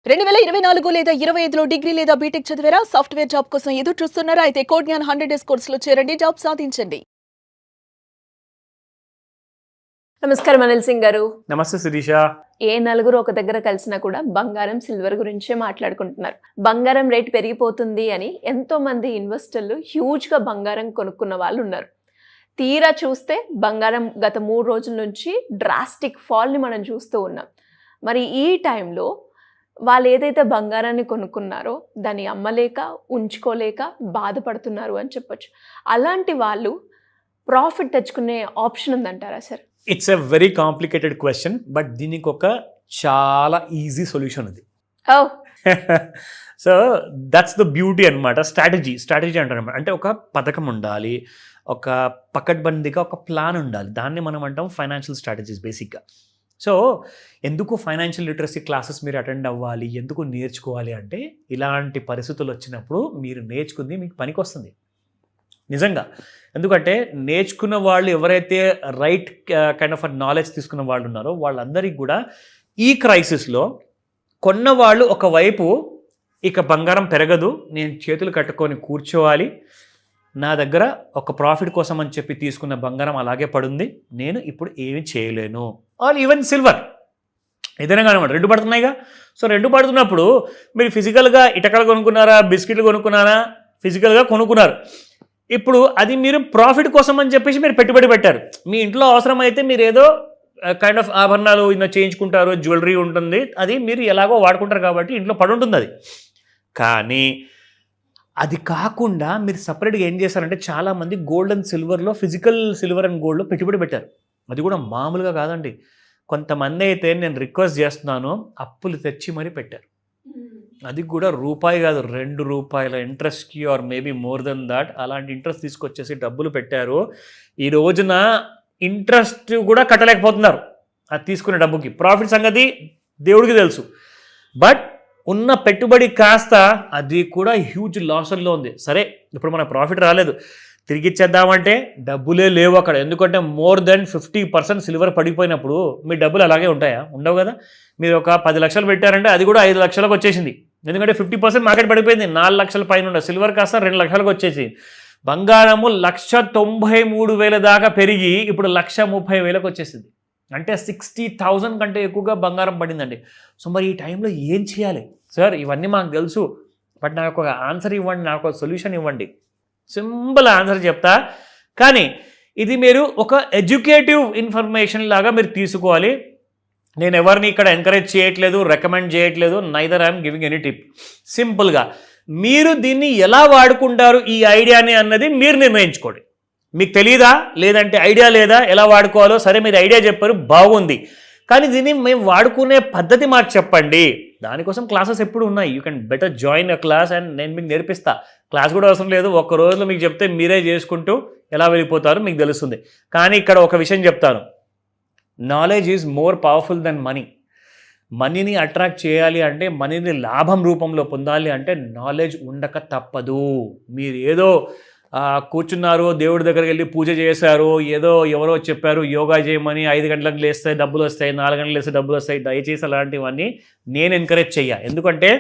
2024 లేదా 25లో డిగ్రీ లేదా బీటెక్ చదివారా? సాఫ్ట్వేర్ జాబ్ కోసం ఎదురు చూస్తున్నారా? అయితే కోడ్ జ్ఞాన్ 100 డేస్ కోర్సులో చేరండి, జాబ్ సాధించండి. నమస్కారం అనిల్ సింగ్ గారు. నమస్తే శిరీష. ఏ నలుగురు ఒక దగ్గర కలిసినా కూడా బంగారం సిల్వర్ గురించే మాట్లాడుకుంటున్నారు. బంగారం రేట్ పెరిగిపోతుంది అని ఎంతో మంది ఇన్వెస్టర్లు హ్యూజ్ గా బంగారం కొనుక్కున్న వాళ్ళు ఉన్నారు. తీరా చూస్తే బంగారం గత 3 రోజుల నుంచి డ్రాస్టిక్ ఫాల్ ని మనం చూస్తూ ఉన్నాం. మరి ఈ టైంలో వాళ్ళు ఏదైతే బంగారాన్ని కొనుక్కున్నారో దాన్ని అమ్మలేక ఉంచుకోలేక బాధపడుతున్నారు అని చెప్పొచ్చు. అలాంటి వాళ్ళు ప్రాఫిట్ తెచ్చుకునే ఆప్షన్ ఉందంటారా sir? It's a very complicated question, but దీనికి ఒక చాలా ఈజీ సొల్యూషన్ ఉంది. సో దట్స్ ద బ్యూటీ అనమాట. స్ట్రాటజీ అంటారు అనమాట. అంటే ఒక పథకం ఉండాలి, ఒక పకడ్బందీగా ఒక ప్లాన్ ఉండాలి. దాన్ని మనం అంటాం ఫైనాన్షియల్ స్ట్రాటజీస్ బేసిక్గా. సో ఎందుకు ఫైనాన్షియల్ లిటరసీ క్లాసెస్ మీరు అటెండ్ అవ్వాలి, ఎందుకు నేర్చుకోవాలి అంటే ఇలాంటి పరిస్థితులు వచ్చినప్పుడు మీరు నేర్చుకుంది మీకు పనికి వస్తుంది నిజంగా. ఎందుకంటే నేర్చుకున్న వాళ్ళు ఎవరైతే రైట్ కైండ్ ఆఫ్ నాలెడ్జ్ తీసుకున్న వాళ్ళు ఉన్నారో వాళ్ళందరికీ కూడా ఈ క్రైసిస్లో కొన్న వాళ్ళు ఒకవైపు ఇక బంగారం పెరగదు, నేను చేతులు కట్టుకొని కూర్చోవాలి, నా దగ్గర ఒక ప్రాఫిట్ కోసం అని చెప్పి తీసుకున్న బంగారం అలాగే పడుంది, నేను ఇప్పుడు ఏమి చేయలేను. ఆర్ ఈవెన్ సిల్వర్ ఏదైనా కానివ్వండి, రెండు పడుతున్నాయిగా. సో రెండు పడుతున్నప్పుడు మీరు ఫిజికల్గా ఇటకలు కొనుక్కున్నారా, బిస్కెట్లు కొనుక్కున్నారా, ఫిజికల్గా కొనుక్కున్నారు. ఇప్పుడు అది మీరు ప్రాఫిట్ కోసం అని చెప్పేసి మీరు పెట్టుబడి పెట్టారు. మీ ఇంట్లో అవసరమైతే మీరు ఏదో కైండ్ ఆఫ్ ఆభరణాలు చేయించుకుంటారు, జ్యువెలరీ ఉంటుంది, అది మీరు ఎలాగో వాడుకుంటారు కాబట్టి ఇంట్లో పడి ఉంటుంది అది. కానీ అది కాకుండా మీరు సపరేట్గా ఏం చేశారంటే చాలామంది గోల్డ్ అండ్ సిల్వర్లో, ఫిజికల్ సిల్వర్ అండ్ గోల్డ్లో పెట్టుబడి పెట్టారు. అది కూడా మామూలుగా కాదండి. కొంతమంది అయితే నేను రిక్వెస్ట్ చేస్తున్నాను, అప్పులు తెచ్చి మరీ పెట్టారు. అది కూడా రూపాయి కాదు, ₹2 ఇంట్రెస్ట్కి or maybe more than that. అలాంటి ఇంట్రెస్ట్ తీసుకొచ్చేసి డబ్బులు పెట్టారు. ఈ రోజున ఇంట్రెస్ట్ కూడా కట్టలేకపోతున్నారు అది తీసుకునే డబ్బుకి. ప్రాఫిట్ సంగతి దేవుడికి తెలుసు, బట్ ఉన్న పెట్టుబడి కాస్త అది కూడా హ్యూజ్ లాసుల్లో ఉంది. సరే ఇప్పుడు మన ప్రాఫిట్ రాలేదు, తిరిగి ఇచ్చేద్దామంటే డబ్బులే లేవు అక్కడ. ఎందుకంటే మోర్ దెన్ 50% సిల్వర్ పడిపోయినప్పుడు మీ డబ్బులు అలాగే ఉంటాయా? ఉండవు కదా. మీరు ఒక 10 లక్షలు పెట్టారంటే అది కూడా 5 లక్షలకు వచ్చేసింది. ఎందుకంటే 50% మార్కెట్ పడిపోయింది, 4 లక్షల పైన ఉండే సిల్వర్ కాస్త 2 లక్షలకు వచ్చేసి. బంగారము 1,93,000 దాకా పెరిగి ఇప్పుడు 1,30,000 వచ్చేసింది. అంటే 60,000 కంటే ఎక్కువగా బంగారం పడిందండి. సో మరి ఈ టైంలో ఏం చేయాలి సార్? ఇవన్నీ మాకు తెలుసు, బట్ నాకు ఒక ఆన్సర్ ఇవ్వండి, నాకు ఒక సొల్యూషన్ ఇవ్వండి. సింపుల్ ఆన్సర్ చెప్తా, కానీ ఇది మీరు ఒక ఎడ్యుకేటివ్ ఇన్ఫర్మేషన్ లాగా మీరు తీసుకోవాలి. నేను ఎవరిని ఇక్కడ ఎంకరేజ్ చేయట్లేదు, రికమెండ్ చేయట్లేదు, neither I'm giving any tip. సింపుల్గా మీరు దీన్ని ఎలా వాడుకుంటారు ఈ ఐడియాని అన్నది మీరు నిర్ణయించుకోండి. మీకు తెలియదా, లేదంటే ఐడియా లేదా ఎలా వాడుకోవాలో? సరే మీరు ఐడియా చెప్పారు, బాగుంది, కానీ దీన్ని మేము వాడుకునే పద్ధతి మాకు చెప్పండి. దానికోసం క్లాసెస్ ఎప్పుడు ఉన్నాయి. You can better join a class and నేను మీకు నేర్పిస్తా. క్లాస్ కూడా అవసరం లేదు, ఒక్క రోజులో మీకు చెప్తే మీరే చేసుకుంటూ ఎలా వెళ్ళిపోతారో మీకు తెలుస్తుంది. కానీ ఇక్కడ ఒక విషయం చెప్తాను, knowledge is more powerful than money. మనీని అట్రాక్ట్ చేయాలి అంటే, మనీని లాభం రూపంలో పొందాలి అంటే నాలెడ్జ్ ఉండక తప్పదు. మీరు ఏదో కూర్చున్నారు, దేవుడి దగ్గరికి వెళ్ళి పూజ చేశారు, ఏదో ఎవరో చెప్పారు యోగా చేయమని, 5 గంటలకు లేస్తే డబ్బులు వస్తాయి, 4 గంటలకు లేస్తే డబ్బులు వస్తాయి, దయచేసి అలాంటివన్నీ నేను ఎంకరేజ్ చెయ్య. ఎందుకంటే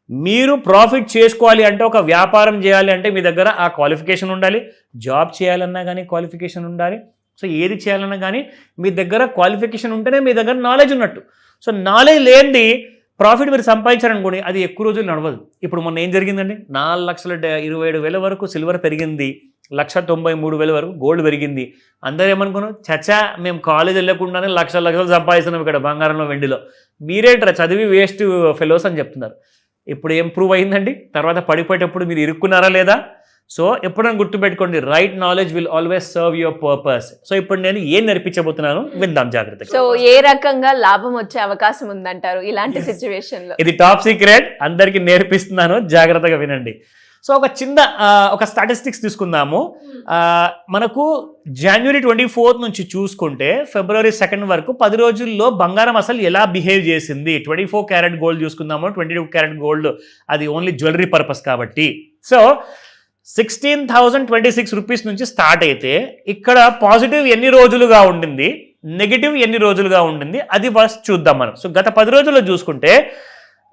మీరు ప్రాఫిట్ చేసుకోవాలి అంటే, ఒక వ్యాపారం చేయాలి అంటే మీ దగ్గర ఆ క్వాలిఫికేషన్ ఉండాలి. జాబ్ చేయాలన్నా కానీ క్వాలిఫికేషన్ ఉండాలి. సో ఏది చేయాలన్నా కానీ మీ దగ్గర క్వాలిఫికేషన్ ఉంటేనే మీ దగ్గర నాలెడ్జ్ ఉన్నట్టు. సో నాలెడ్జ్ లేనిది ప్రాఫిట్ మీరు సంపాదించారనుకోండి, అది ఎక్కువ రోజులు నడవదు. ఇప్పుడు మొన్న ఏం జరిగిందండి, 4,27,000 వరకు సిల్వర్ పెరిగింది, 1,93,000 వరకు గోల్డ్ పెరిగింది. అందరూ ఏమనుకున్నాం, చచ్చా మేము కాలేజ్ వెళ్ళకుండానే లక్షలు సంపాదిస్తున్నాం ఇక్కడ బంగారంలో, వెండిలో, మీరేంటారా చదివి వేస్ట్ ఫెలోస్ అని చెప్తున్నారు. ఇప్పుడు ఏం ప్రూవ్ అయిందండి? తర్వాత పడిపోయేటప్పుడు మీరు ఇరుక్కున్నారా లేదా? సో ఎప్పుడైనా గుర్తుపెట్టుకోండి, right knowledge will always serve your purpose. So ఇప్పుడు నేను ఏం నేర్పించబోతున్నాను విందాం జాగ్రత్తగా. సో ఏ రకంగా లాభం వచ్చే అవకాశం ఉందంటారు ఇలాంటి సిచ్యువేషన్ లో? ఇది టాప్ సీక్రెట్, అందరికీ నేర్పిస్తున్నాను, జాగ్రత్తగా వినండి. సో ఒక స్టాటిస్టిక్స్ తీసుకుందాము. మనకు January 24 నుంచి చూసుకుంటే February 2 వరకు 10 రోజుల్లో బంగారం అసలు ఎలా బిహేవ్ చేసింది. 24 క్యారెట్ గోల్డ్ చూసుకుందాము. 22 క్యారెట్ గోల్డ్ అది ఓన్లీ జ్యువెలరీ పర్పస్ కాబట్టి. సో 16,026 రూపీస్ నుంచి స్టార్ట్ అయితే ఇక్కడ పాజిటివ్ ఎన్ని రోజులుగా ఉండింది, నెగిటివ్ ఎన్ని రోజులుగా ఉండింది, అది ఫస్ట్ చూద్దాం మనం. సో గత 10 రోజుల్లో చూసుకుంటే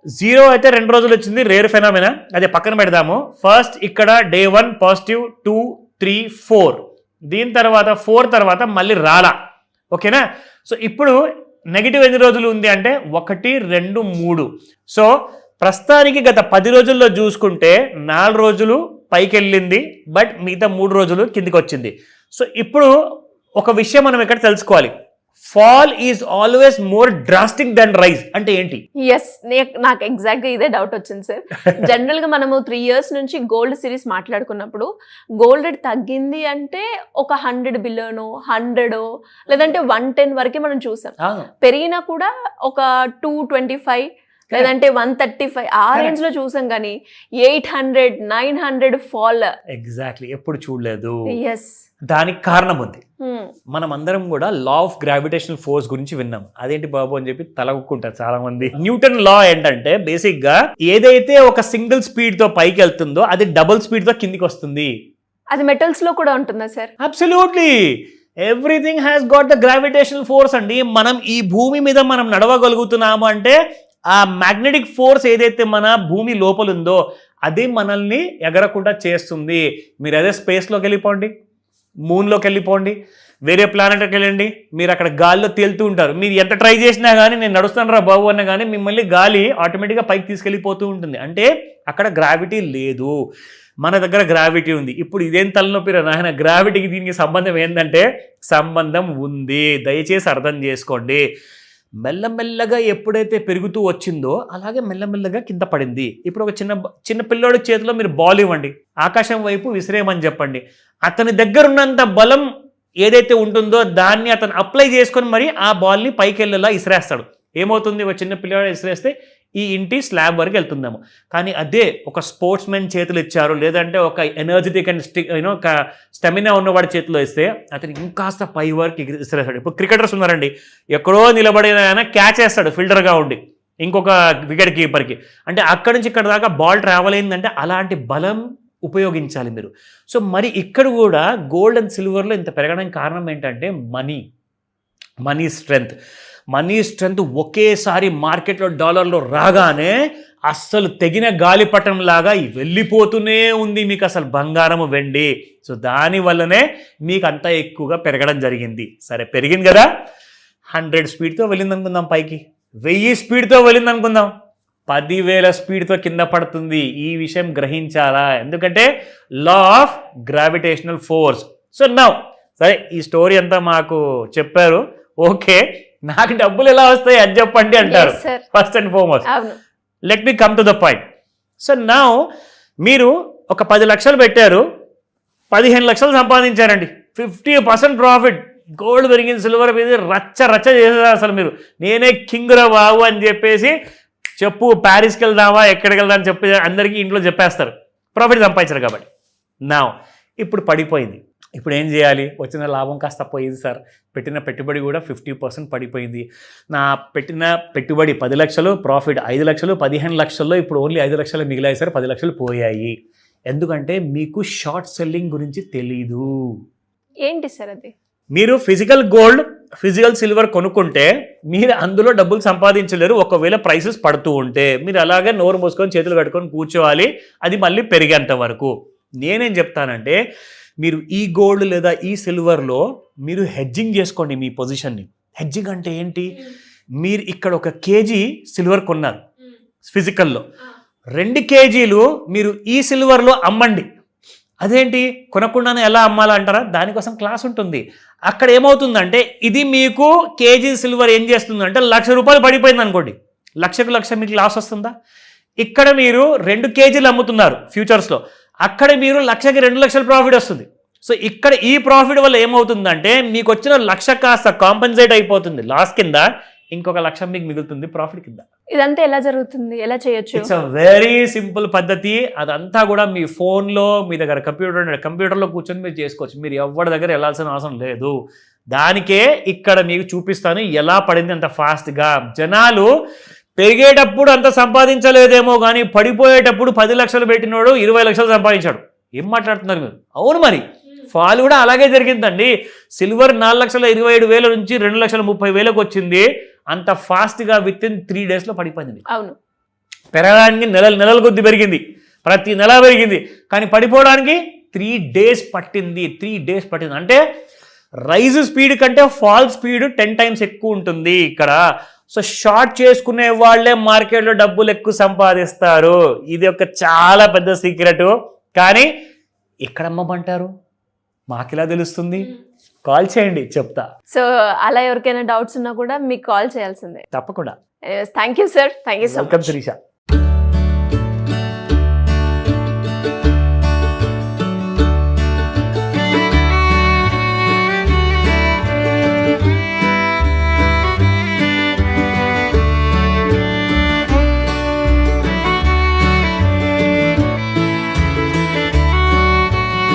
జీరో అయితే 2 రోజులు వచ్చింది, రేర్ ఫెనామినా, అదే పక్కన పెడదాము. ఫస్ట్ ఇక్కడ డే 1 పాజిటివ్, 2, 3, 4, దీని తర్వాత 4 తర్వాత మళ్ళీ రాలా. ఓకేనా? సో ఇప్పుడు నెగిటివ్ ఎన్ని రోజులు ఉంది అంటే 1, 2, 3. సో ప్రస్తుతానికి గత 10 రోజుల్లో చూసుకుంటే 4 రోజులు పైకి వెళ్ళింది, బట్ మిగతా 3 రోజులు కిందికి వచ్చింది. సో ఇప్పుడు ఒక విషయం మనం ఇక్కడ తెలుసుకోవాలి, fall is always more drastic than rise అంటే ఏంటి? ఎస్, నాకు ఎగ్జాక్ట్గా ఇదే డౌట్ వచ్చింది సార్. జనరల్గా మనము 3 years నుంచి గోల్డ్ సిరీస్ మాట్లాడుకున్నప్పుడు గోల్డ్ రేట్ తగ్గింది అంటే ఒక 100 బిలియన్ 100 లేదంటే 110 వరకే మనం చూసాం. పెరిగినా కూడా ఒక 225 లేదంటే 135 ఆ రేంజ్ లో చూసాం, కానీ 800 900 ఫాల్ ఎగ్జాక్ట్లీ ఎప్పుడు చూడలేదు. ఎస్, దానికి కారణం ఉంది. మనం అందరం కూడా లా ఆఫ్ గ్రావిటేషనల్ ఫోర్స్ గురించి విన్నాం. అదేంటి బాబు అని చెప్పి తలగుక్కుంటారు చాలా మంది. న్యూటన్ లా ఏంటంటే బేసిక్ గా ఏదైతే ఒక సింగిల్ స్పీడ్ తో పైకి వెళ్తుందో అది డబుల్ స్పీడ్ తో కిందికి వస్తుంది. అది మెటల్స్ లో కూడా ఉంటుందా sir? Absolutely, everything has got the gravitational force అండి. మనం ఈ భూమి మీద మనం నడవగలుగుతున్నాము అంటే ఆ మ్యాగ్నెటిక్ ఫోర్స్ ఏదైతే మన భూమి లోపల ఉందో అది మనల్ని ఎగరకుండా చేస్తుంది. మీరు అదే స్పేస్లోకి వెళ్ళిపోండి, మూన్లోకి వెళ్ళిపోండి, వేరే ప్లానెట్కి వెళ్ళండి, మీరు అక్కడ గాలిలో తేలుతూ ఉంటారు. మీరు ఎంత ట్రై చేసినా కానీ నేను నడుస్తాను రా బాబు అన్నా కానీ మిమ్మల్ని గాలి ఆటోమేటిక్గా పైకి తీసుకెళ్ళిపోతూ ఉంటుంది. అంటే అక్కడ గ్రావిటీ లేదు, మన దగ్గర గ్రావిటీ ఉంది. ఇప్పుడు ఇదేం తలనొప్పిరా నాయన, గ్రావిటీకి దీనికి సంబంధం ఏంటంటే సంబంధం ఉంది, దయచేసి అర్థం చేసుకోండి. మెల్లమెల్లగా ఎప్పుడైతే పెరుగుతూ వచ్చిందో అలాగే మెల్లమెల్లగా కింద పడింది. ఇప్పుడు ఒక చిన్న పిల్లోడి చేతిలో మీరు బాల్ ఇవ్వండి, ఆకాశం వైపు విసిరేయమని చెప్పండి, అతని దగ్గర ఉన్నంత బలం ఏదైతే ఉంటుందో దాన్ని అతను అప్లై చేసుకొని మరి ఆ బాల్ని పైకి వెళ్ళేలా ఇసిరేస్తాడు. ఏమవుతుంది, ఒక చిన్న పిల్లవాడు ఇసిరేస్తే ఈ ఇంటి స్లాబ్ వరకు వెళ్తుందేమో. కానీ అదే ఒక స్పోర్ట్స్ మెన్ చేతులు ఇచ్చారు, లేదంటే ఒక ఎనర్జెటిక్ అండ్ ఒక స్టెమినా ఉన్నవాడి చేతిలో ఇస్తే అతను ఇంకాస్త పై వరకు ఇసిరేస్తాడు. ఇప్పుడు క్రికెటర్స్ ఉన్నారండి, ఎక్కడో నిలబడిన క్యాచ్ వేస్తాడు ఫిల్డర్గా ఉండి ఇంకొక వికెట్ కీపర్కి. అంటే అక్కడి నుంచి ఇక్కడ దాకా బాల్ ట్రావెల్ అయిందంటే అలాంటి బలం ఉపయోగించాలి మీరు. సో మరి ఇక్కడ కూడా గోల్డ్ అండ్ సిల్వర్లో ఇంత పెరగడానికి కారణం ఏంటంటే మనీ స్ట్రెంగ్త్ ఒకేసారి మార్కెట్లో డాలర్లో రాగానే అస్సలు తెగిన గాలిపటం లాగా వెళ్ళిపోతూనే ఉంది మీకు అసలు బంగారం వెండి. సో దానివల్లనే మీకు అంత ఎక్కువగా పెరగడం జరిగింది. సరే పెరిగింది కదా, 100 స్పీడ్తో వెళ్ళింది అనుకుందాం, పైకి 1000 స్పీడ్తో వెళ్ళింది అనుకుందాం, 10,000 స్పీడ్తో కింద పడుతుంది. ఈ విషయం గ్రహించాలా, ఎందుకంటే law of gravitational force. So now సరే ఈ స్టోరీ అంతా మాకు చెప్పారు, ఓకే, నాకు డబ్బులు ఎలా వస్తాయి అది చెప్పండి అంటారు. First and foremost let me come to the point. So now మీరు ఒక 10 లక్షలు పెట్టారు, 15 లక్షలు సంపాదించారండి, 50% ప్రాఫిట్. గోల్డ్ పెరిగింది, సిల్వర్ పెరిగింది, రచ్చ చేసేది అసలు మీరు. నేనే కింగ్ రా బాబు అని చెప్పేసి చెప్పు, ప్యారిస్కి వెళ్దామా ఎక్కడికి వెళ్దాం అని చెప్పి అందరికీ ఇంట్లో చెప్పేస్తారు, ప్రాఫిట్ సంపాదించారు కాబట్టి. నా ఇప్పుడు పడిపోయింది, ఇప్పుడు ఏం చేయాలి? వచ్చిన లాభం కాస్త పోయింది సార్, పెట్టిన పెట్టుబడి కూడా 50% పడిపోయింది. నా పెట్టిన పెట్టుబడి 10 లక్షలు, ప్రాఫిట్ 5 లక్షలు, 15 లక్షల్లో ఇప్పుడు ఓన్లీ 5 లక్షలు మిగిలాయి సార్, 10 లక్షలు పోయాయి. ఎందుకంటే మీకు షార్ట్ సెల్లింగ్ గురించి తెలీదు. ఏంటి సార్ అది? మీరు ఫిజికల్ గోల్డ్, ఫిజికల్ సిల్వర్ కొనుక్కుంటే మీరు అందులో డబ్బులు సంపాదించలేరు. ఒకవేళ ప్రైసెస్ పడుతూ ఉంటే మీరు అలాగే నోరు మూసుకొని చేతులు కట్టుకొని కూర్చోవాలి, అది మళ్ళీ పెరిగేంత వరకు. నేనేం చెప్తానంటే మీరు ఈ గోల్డ్ లేదా ఈ సిల్వర్లో మీరు హెడ్జింగ్ చేసుకోండి మీ పొజిషన్ని. హెడ్జింగ్ అంటే ఏంటి? మీరు ఇక్కడ 1 కేజీ సిల్వర్ కొన్నారు ఫిజికల్లో, 2 కేజీలు మీరు ఈ సిల్వర్లో అమ్మండి. అదేంటి కొనకుండానే ఎలా అమ్మాలంటారా? దానికోసం క్లాస్ ఉంటుంది. అక్కడ ఏమవుతుందంటే ఇది మీకు కేజీ సిల్వర్ ఏం చేస్తుందంటే 1,00,000 రూపాయలు పడిపోయింది అనుకోండి, 1,00,000 మీకు లాస్ వస్తుందా? ఇక్కడ మీరు 2 కేజీలు అమ్ముతున్నారు ఫ్యూచర్స్లో, అక్కడ మీరు 1,00,000కి 2 లక్షల ప్రాఫిట్ వస్తుంది. సో ఇక్కడ ఈ ప్రాఫిట్ వల్ల ఏమవుతుందంటే మీకు వచ్చిన 1,00,000 కాస్త కాంపెన్సేట్ అయిపోతుంది లాస్ కింద, ఇంకొక 1,00,000 మీకు మిగులుతుంది ప్రాఫిట్ కింద. ఇదంతా ఎలా జరుగుతుంది, ఎలా చేయొచ్చు? ఇట్స్ అ వెరీ సింపుల్ పద్ధతి. అదంతా కూడా మీ ఫోన్లో, మీ దగ్గర కంప్యూటర్లో కూర్చొని మీరు చేసుకోవచ్చు. మీరు ఎవరి దగ్గర వెళ్ళాల్సిన అవసరం లేదు. దానికే ఇక్కడ మీకు చూపిస్తాను ఎలా పడింది అంత ఫాస్ట్గా. జనాలు పెరిగేటప్పుడు అంత సంపాదించలేదేమో కానీ పడిపోయేటప్పుడు 10 లక్షలు పెట్టినోడు 20 లక్షలు సంపాదించాడు. ఏం మాట్లాడుతున్నారు మీరు? అవును, మరి ఫాల్ కూడా అలాగే జరిగిందండి. సిల్వర్ 4,27,000 నుంచి 2,30,000 వచ్చింది. అంత ఫాస్ట్గా విత్ ఇన్ 3 daysలో పడిపోయింది. అవును, పెరగడానికి నెలల కొద్ది పెరిగింది, ప్రతి నెల పెరిగింది, కానీ పడిపోవడానికి 3 days పట్టింది. 3 days పట్టింది అంటే రైజ్ స్పీడ్ కంటే ఫాల్ స్పీడ్ 10 times ఎక్కువ ఉంటుంది ఇక్కడ. సో షార్ట్ చేసుకునే వాళ్ళే మార్కెట్లో డబ్బులు ఎక్కువ సంపాదిస్తారు. ఇది ఒక చాలా పెద్ద సీక్రెట్. కానీ ఎక్కడ అమ్మమంటారు, మాకెలా తెలుస్తుంది? కాల్ చేయండి, చెప్తా. సో అలా ఎవరికైనా డౌట్స్ ఉన్నా కూడా మీకు కాల్ చేయాల్సిందే. తప్పకుండా. Thank you sir, thank you so much. Welcome Sirisha.